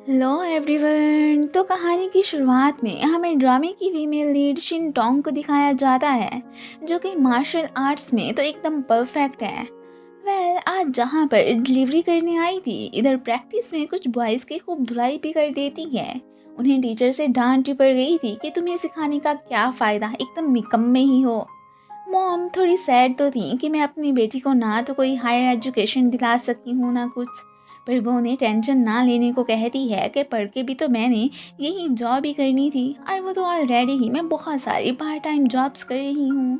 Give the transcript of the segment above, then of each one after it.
Hello everyone. तो कहानी की शुरुआत में हमें ड्रामे की फीमेल लीड शिन टोंग को दिखाया जाता है, जो कि मार्शल आर्ट्स में तो एकदम परफेक्ट है। आज जहाँ पर डिलीवरी करने आई थी, इधर प्रैक्टिस में कुछ बॉयज़ की खूब धुलाई भी कर देती है। उन्हें टीचर से डांट भी पड़ गई थी कि तुम्हें सिखाने का क्या फ़ायदा, एकदम निकम्मे ही हो। मॉम थोड़ी सैड तो थी कि मैं अपनी बेटी को ना तो कोई हायर एजुकेशन दिला सकी हूँ ना कुछ, पर वो उन्हें टेंशन ना लेने को कहती है कि पढ़ के भी तो मैंने यही जॉब ही करनी थी, और वो तो ऑलरेडी ही मैं बहुत सारी पार्ट टाइम जॉब्स कर रही हूँ।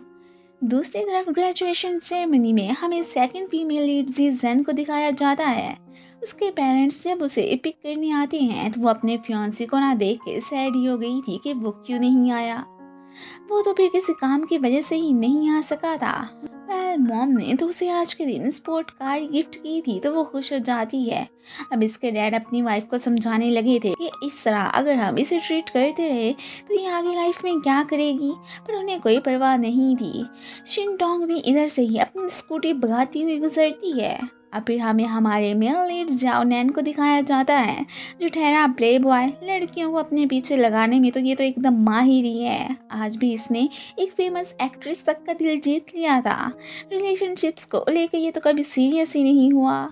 दूसरी तरफ ग्रेजुएशन सेरेमनी में हमें सेकंड फीमेल लीड जी जेन को दिखाया जाता है। उसके पेरेंट्स जब उसे पिक करने आते हैं तो वो अपने फियांसी को ना देख के सैड ही हो गई थी कि वो क्यों नहीं आया। वो तो फिर किसी काम की वजह से ही नहीं आ सका था। मॉम ने तो उसे आज के दिन स्पोर्ट कार गिफ्ट की थी तो वो खुश हो जाती है। अब इसके डैड अपनी वाइफ को समझाने लगे थे कि इस तरह अगर हम इसे ट्रीट करते रहे तो ये आगे लाइफ में क्या करेगी, पर उन्हें कोई परवाह नहीं थी। शिन टोंग भी इधर से ही अपनी स्कूटी भगाती हुई गुजरती है। अब फिर हमें हमारे मेल लीड जाओ नैन को दिखाया जाता है, जो ठहरा प्ले बॉय। लड़कियों को अपने पीछे लगाने में तो ये तो एकदम माहिर ही है। आज भी इसने एक फेमस एक्ट्रेस तक का दिल जीत लिया था। रिलेशनशिप्स को लेकर ये तो कभी सीरियस ही नहीं हुआ।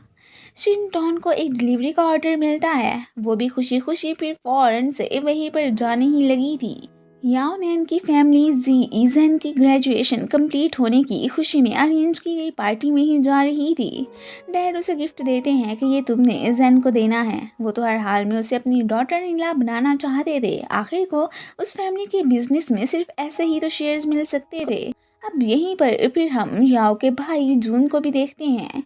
शिन टॉन को एक डिलीवरी का ऑर्डर मिलता है, वो भी खुशी खुशी फिर फौरन से वहीं पर जाने ही लगी थी। याओ नैन की फैमिली जी ईजन की ग्रेजुएशन कंप्लीट होने की खुशी में अरेंज की गई पार्टी में ही जा रही थी। डैड उसे गिफ्ट देते हैं कि ये तुमने जैन को देना है। वो तो हर हाल में उसे अपनी डॉटर इन लॉ बनाना चाहते थे। आखिर को उस फैमिली के बिजनेस में सिर्फ ऐसे ही तो शेयर्स मिल सकते थे। अब यहीं पर फिर हम याओ के भाई जून को भी देखते हैं।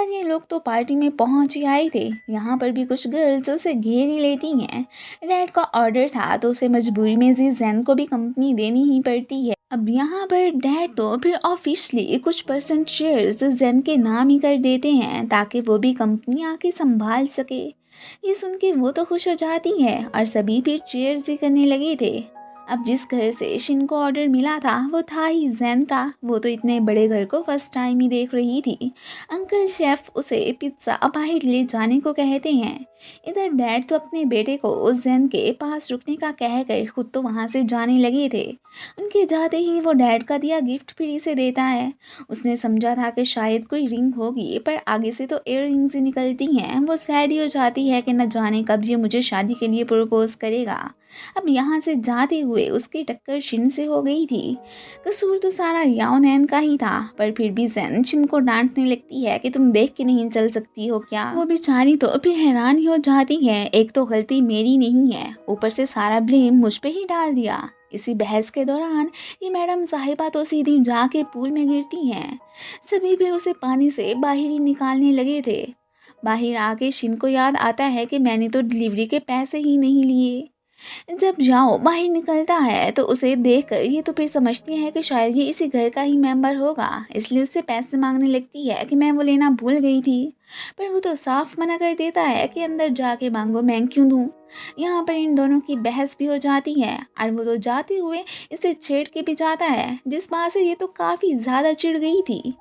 ये लोग तो पार्टी में पहुंच ही आए थे। यहाँ पर भी कुछ गर्ल्स उसे घेर ही लेती हैं। डैड का ऑर्डर था तो उसे मजबूरी में जी जैन को भी कंपनी देनी ही पड़ती है। अब यहाँ पर डैड तो फिर ऑफिशियली कुछ परसेंट शेयर्स जैन के नाम ही कर देते हैं ताकि वो भी कंपनी आके संभाल सके। ये सुन के वो तो खुश हो जाती है और सभी फिर चीयर्स ही करने लगे थे। अब जिस घर से शिन को ऑर्डर मिला था वो था ही जैन का। वो तो इतने बड़े घर को फर्स्ट टाइम ही देख रही थी। अंकल शेफ उसे पिज्ज़ा बाहर ले जाने को कहते हैं। इधर डैड तो अपने बेटे को जैन के पास रुकने का कहकर खुद तो वहाँ से जाने लगे थे। उनके जाते ही वो डैड का दिया गिफ्ट फ्री से देता है। उसने समझा था कि शायद कोई रिंग होगी, पर आगे से तो एयर रिंग्स ही निकलती हैं। वो सैड ही हो जाती है कि न जाने कब ये मुझे शादी के लिए प्रपोज करेगा। अब यहाँ से जाते हुए उसकी टक्कर शिन से हो गई थी। कसूर तो सारा याओ नैन का ही था, पर फिर भी जैन शिन को डांटने लगती है कि तुम देख के नहीं चल सकती हो क्या। वो बेचारी तो फिर हैरान ही हो जाती है, एक तो गलती मेरी नहीं है, ऊपर से सारा ब्लेम मुझ पे ही डाल दिया। इसी बहस के दौरान ये मैडम साहिबा तो सीधी जाके पूल में गिरती हैं। सभी फिर उसे पानी से बाहर ही निकालने लगे थे। बाहर आके शिन को याद आता है कि मैंने तो डिलीवरी के पैसे ही नहीं लिए। जब जाओ बाहर निकलता है तो उसे देखकर ये तो फिर समझती है कि शायद ये इसी घर का ही मेंबर होगा, इसलिए उससे पैसे मांगने लगती है कि मैं वो लेना भूल गई थी। पर वो तो साफ मना कर देता है कि अंदर जाके मांगो, मैं क्यों दूँ। यहाँ पर इन दोनों की बहस भी हो जाती है और वो तो जाते हुए इसे छेड़ के भी जाता है, जिस बात से ये तो काफ़ी ज़्यादा चिढ़ गई थी।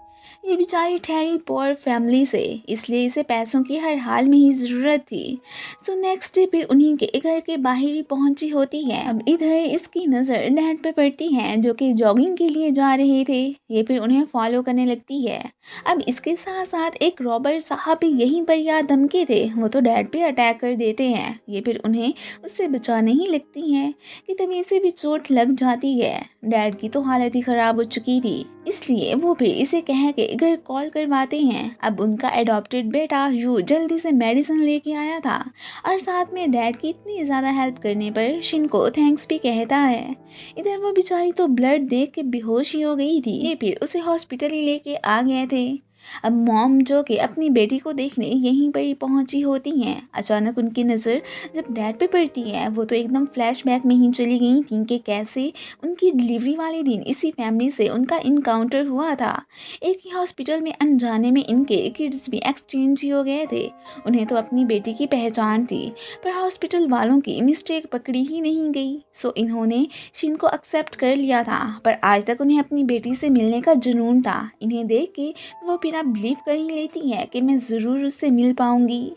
ये बेचारी ठहरी पुअर फैमिली से, इसलिए इसे पैसों की हर हाल में ही ज़रूरत थी। सो नेक्स्ट डे फिर उन्हीं के घर के बाहर ही पहुंची होती है। अब इधर इसकी नज़र डैड पे पड़ती है, जो कि जॉगिंग के लिए जा रहे थे। ये फिर उन्हें फॉलो करने लगती है। अब इसके साथ साथ एक रॉबर साहब भी यहीं पर या धमके थे, वो तो डैड पे अटैक कर देते हैं। ये फिर उन्हें उससे बचाने ही लगती हैं कि तभी इसे भी चोट लग जाती है। डैड की तो हालत ही ख़राब हो चुकी थी, इसलिए वो फिर इसे कह के घर कॉल करवाते हैं। अब उनका एडॉप्टेड बेटा यू जल्दी से मेडिसिन लेके आया था और साथ में डैड की इतनी ज़्यादा हेल्प करने पर शिन को थैंक्स भी कहता है। इधर वो बेचारी तो ब्लड देख के बेहोश ही हो गई थी। ये फिर उसे हॉस्पिटल ही लेके आ गए थे। अब मॉम जो कि अपनी बेटी को देखने यहीं पर ही पहुंची होती हैं, अचानक उनकी नज़र जब डैड पे पड़ती है, वो तो एकदम फ्लैशबैक में ही चली गई थी कि कैसे उनकी डिलीवरी वाले दिन इसी फैमिली से उनका इनकाउंटर हुआ था। एक ही हॉस्पिटल में अनजाने में इनके किड्स भी एक्सचेंज ही हो गए थे। उन्हें तो अपनी बेटी की पहचान थी, पर हॉस्पिटल वालों की मिस्टेक पकड़ी ही नहीं गई। सो इन्होंने शिन को एक्सेप्ट कर लिया था, पर आज तक उन्हें अपनी बेटी से मिलने का जुनून था। इन्हें देख के वो बिना बिलीव कर ही लेती है कि मैं ज़रूर उससे मिल पाऊंगी।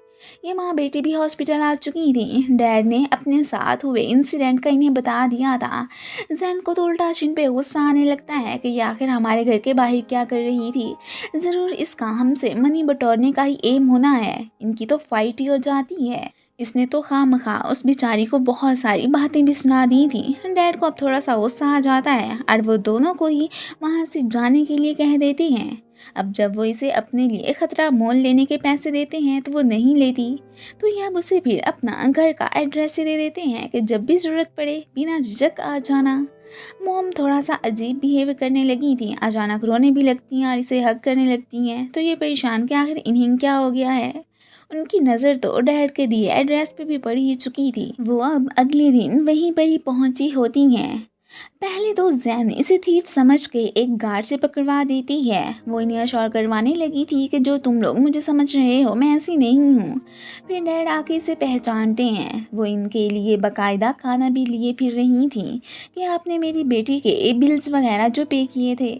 ये माँ बेटी भी हॉस्पिटल आ चुकी थी। डैड ने अपने साथ हुए इंसिडेंट का इन्हें बता दिया था। जैन को तो उल्टा शिन पे गुस्सा आने लगता है कि ये आखिर हमारे घर के बाहर क्या कर रही थी। ज़रूर इस काम से मनी बटोरने का ही एम होना है। इनकी तो फाइट ही हो जाती है। इसने तो खामखा उस बेचारी को बहुत सारी बातें भी सुना दी थी। डैड को अब थोड़ा सा गुस्सा आ जाता है और वो दोनों को ही वहाँ से जाने के लिए कह देती हैं। अब जब वो इसे अपने लिए खतरा मोल लेने के पैसे देते हैं तो वो नहीं लेती, तो ये अब उसे फिर अपना घर का एड्रेस ही दे देते हैं कि जब भी ज़रूरत पड़े बिना झिझक आ जाना। मॉम थोड़ा सा अजीब बिहेव करने लगी थी, अचानक रोने भी लगती हैं और इसे हग करने लगती हैं। तो ये परेशान कि आखिर इन्हें क्या हो गया है। उनकी नज़र तो डैड के दिए एड्रेस पे भी पड़ी ही चुकी थी। वो अब अगले दिन वहीं पर ही पहुंची होती हैं। पहले तो जैन इसे थीफ समझ के एक गार्ड से पकड़वा देती है। वो इन्हें अश्योर करवाने लगी थी कि जो तुम लोग मुझे समझ रहे हो मैं ऐसी नहीं हूँ। फिर डैड आके इसे पहचानते हैं। वो इनके लिए बाकायदा खाना भी लिए फिर रही थी कि आपने मेरी बेटी के बिल्स वगैरह जो पे किए थे।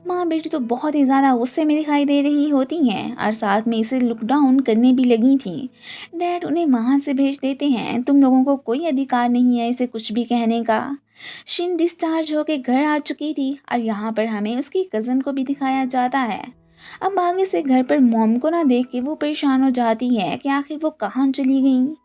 माँ बेटी तो बहुत ही ज़्यादा गुस्से में दिखाई दे रही होती हैं और साथ में इसे लुक डाउन करने भी लगी थी। डैड उन्हें वहाँ से भेज देते हैं। तुम लोगों को कोई अधिकार नहीं है इसे कुछ भी कहने का। शिन डिस्चार्ज होकर घर आ चुकी थी और यहाँ पर हमें उसकी कज़न को भी दिखाया जाता है। अब आगे से घर पर मॉम को ना देख के वो परेशान हो जाती है कि आखिर वो कहाँ चली गई।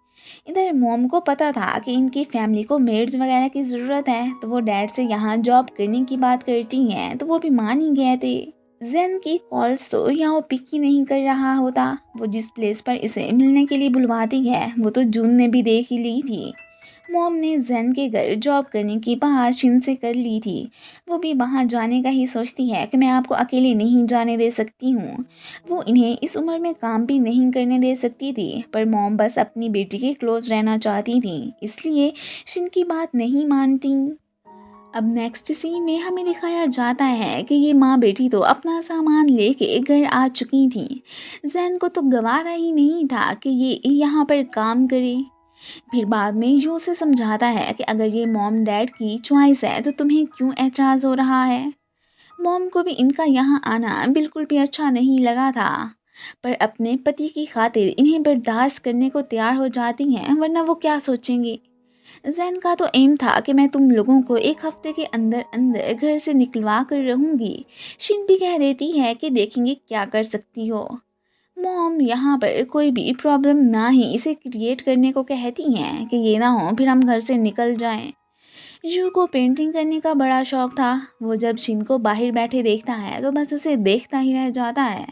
इधर मॉम को पता था कि इनकी फैमिली को मेड्स वगैरह की ज़रूरत है, तो वो डैड से यहाँ जॉब करने की बात करती हैं, तो वो भी मान ही गए थे। जेन की कॉल्स तो यहाँ पिक ही नहीं कर रहा होता। वो जिस प्लेस पर इसे मिलने के लिए बुलवाती है वो तो जून ने भी देख ही ली थी। मॉम ने जेन के घर जॉब करने की बात शिन से कर ली थी। वो भी वहाँ जाने का ही सोचती है कि मैं आपको अकेले नहीं जाने दे सकती हूँ। वो इन्हें इस उम्र में काम भी नहीं करने दे सकती थी, पर मॉम बस अपनी बेटी के क्लोज रहना चाहती थी, इसलिए शिन की बात नहीं मानती। अब नेक्स्ट सीन में हमें दिखाया जाता है कि ये माँ बेटी तो अपना सामान लेके घर आ चुकी थी। जैन को तो गवारा ही नहीं था कि ये यहाँ पर काम करे। फिर बाद में यू उसे समझाता है कि अगर ये मॉम डैड की चॉइस है तो तुम्हें क्यों एतराज़ हो रहा है। मॉम को भी इनका यहाँ आना बिल्कुल भी अच्छा नहीं लगा था, पर अपने पति की खातिर इन्हें बर्दाश्त करने को तैयार हो जाती हैं, वरना वो क्या सोचेंगे। जैन का तो एम था कि मैं तुम लोगों को एक हफ्ते के अंदर अंदर घर से निकलवा कर रहूँगी। शिन भी कह देती है कि देखेंगे क्या कर सकती हो। मॉम यहाँ पर कोई भी प्रॉब्लम ना ही इसे क्रिएट करने को कहती हैं कि ये ना हो फिर हम घर से निकल जाएं। यू को पेंटिंग करने का बड़ा शौक था। वो जब शिन को बाहर बैठे देखता है तो बस उसे देखता ही रह जाता है।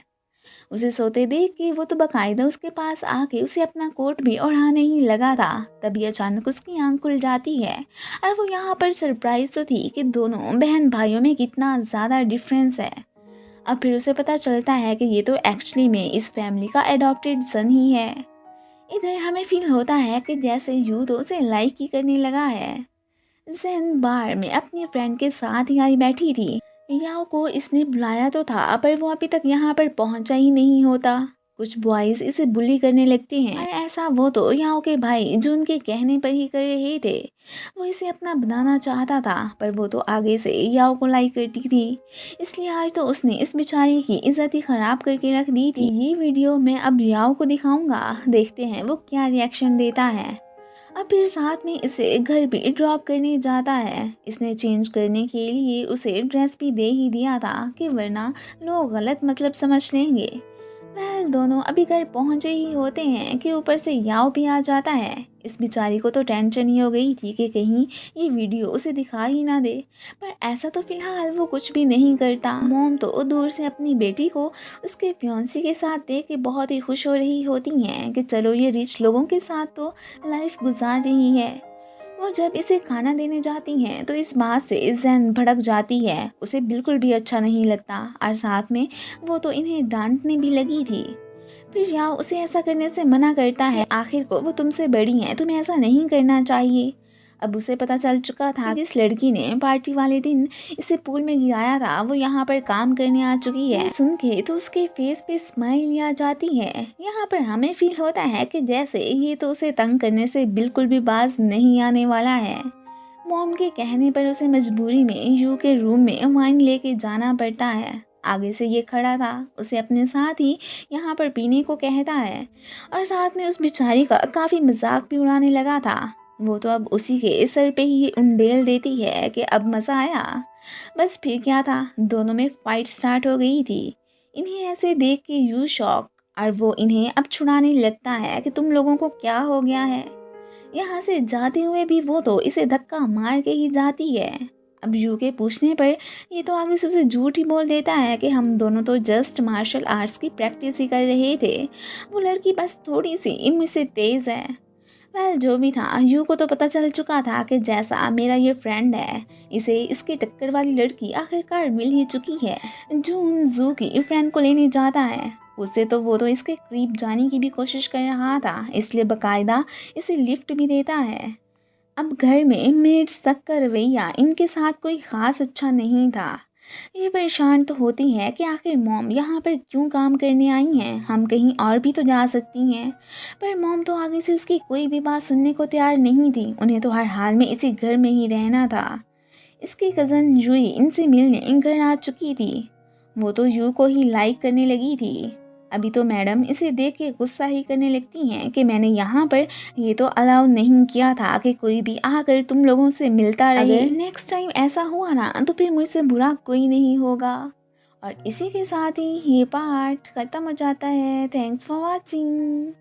उसे सोते देख के वो तो बाकायदा उसके पास आके उसे अपना कोट भी ओढ़ाने ही लगा था। तभी अचानक उसकी आंख खुल जाती है और वो यहाँ पर सरप्राइज तो थी कि दोनों बहन भाइयों में कितना ज़्यादा डिफरेंस है। अब फिर उसे पता चलता है कि ये तो एक्चुअली में इस फैमिली का एडॉप्टेड सन ही है। इधर हमें फील होता है कि जैसे यू तो उसे लाइक ही करने लगा है। जेन बार में अपनी फ्रेंड के साथ ही आई बैठी थी। याओ को इसने बुलाया तो था पर वो अभी तक यहाँ पर पहुँचा ही नहीं होता। कुछ बॉयज इसे बुली करने लगते हैं और ऐसा वो तो याओ के भाई जो उनके कहने पर ही कर रहे थे। वो इसे अपना बनाना चाहता था पर वो तो आगे से याओ को लाइक करती थी, इसलिए आज तो उसने इस बेचारी की इज्जत ही खराब करके रख दी थी। ये वीडियो मैं अब याओ को दिखाऊंगा, देखते हैं वो क्या रिएक्शन देता है। अब फिर साथ में इसे घर भी ड्रॉप करने जाता है। इसने चेंज करने के लिए उसे ड्रेस भी दे ही दिया था कि वरना लोग गलत मतलब समझ लेंगे। वेल दोनों अभी घर पहुंचे ही होते हैं कि ऊपर से याओ भी आ जाता है। इस बेचारी को तो टेंशन ही हो गई थी कि कहीं ये वीडियो उसे दिखा ही ना दे, पर ऐसा तो फिलहाल वो कुछ भी नहीं करता। मोम तो दूर से अपनी बेटी को उसके फियांसी के साथ देख के बहुत ही खुश हो रही होती हैं कि चलो ये रिच लोगों के साथ तो लाइफ गुजार रही है। वो जब इसे खाना देने जाती हैं तो इस बात से जैन भड़क जाती है। उसे बिल्कुल भी अच्छा नहीं लगता और साथ में वो तो इन्हें डांटने भी लगी थी। फिर याओ उसे ऐसा करने से मना करता है, आखिर को वो तुमसे बड़ी हैं, तुम्हें ऐसा नहीं करना चाहिए। अब उसे पता चल चुका था कि जिस लड़की ने पार्टी वाले दिन इसे पूल में गिराया था वो यहाँ पर काम करने आ चुकी है। सुन के तो उसके फेस पे स्माइल आ जाती है। यहाँ पर हमें फील होता है कि जैसे ये तो उसे तंग करने से बिल्कुल भी बाज नहीं आने वाला है। मॉम के कहने पर उसे मजबूरी में यू के रूम में वाइन लेके जाना पड़ता है आगे से ये खड़ा था, उसे अपने साथ ही यहाँ पर पीने को कहता है और साथ में उस बेचारी का काफ़ी मजाक भी उड़ाने लगा था। वो तो अब उसी के सर पे ही उंडेल देती है कि अब मज़ा आया। बस फिर क्या था, दोनों में फाइट स्टार्ट हो गई थी। इन्हें ऐसे देख के यू शॉक, और वो इन्हें अब छुड़ाने लगता है कि तुम लोगों को क्या हो गया है। यहाँ से जाते हुए भी वो तो इसे धक्का मार के ही जाती है। अब यू के पूछने पर ये तो आगे से उसे झूठ ही बोल देता है कि हम दोनों तो जस्ट मार्शल आर्ट्स की प्रैक्टिस ही कर रहे थे, वो लड़की बस थोड़ी सी मुझसे तेज़ है। वेल जो भी था, यू को तो पता चल चुका था कि जैसा मेरा ये फ्रेंड है, इसे इसकी टक्कर वाली लड़की आखिरकार मिल ही चुकी है। जून जू की फ्रेंड को लेने जाता है, उसे तो वो तो इसके करीब जाने की भी कोशिश कर रहा था, इसलिए बकायदा इसे लिफ्ट भी देता है। अब घर में मेड्स तक का रवैया इनके साथ कोई ख़ास अच्छा नहीं था। ये परेशान तो होती है कि आखिर मॉम यहाँ पर क्यों काम करने आई हैं, हम कहीं और भी तो जा सकती हैं। पर मॉम तो आगे से उसकी कोई भी बात सुनने को तैयार नहीं थी, उन्हें तो हर हाल में इसी घर में ही रहना था। इसकी कज़न जुई इनसे मिलने घर आ चुकी थी। वो तो यू को ही लाइक करने लगी थी। अभी तो मैडम इसे देख के गुस्सा ही करने लगती हैं कि मैंने यहाँ पर ये तो अलाउ नहीं किया था कि कोई भी आकर तुम लोगों से मिलता रहे। अगर नेक्स्ट टाइम ऐसा हुआ ना तो फिर मुझसे बुरा कोई नहीं होगा। और इसी के साथ ही ये पार्ट ख़त्म हो जाता है। Thanks for watching.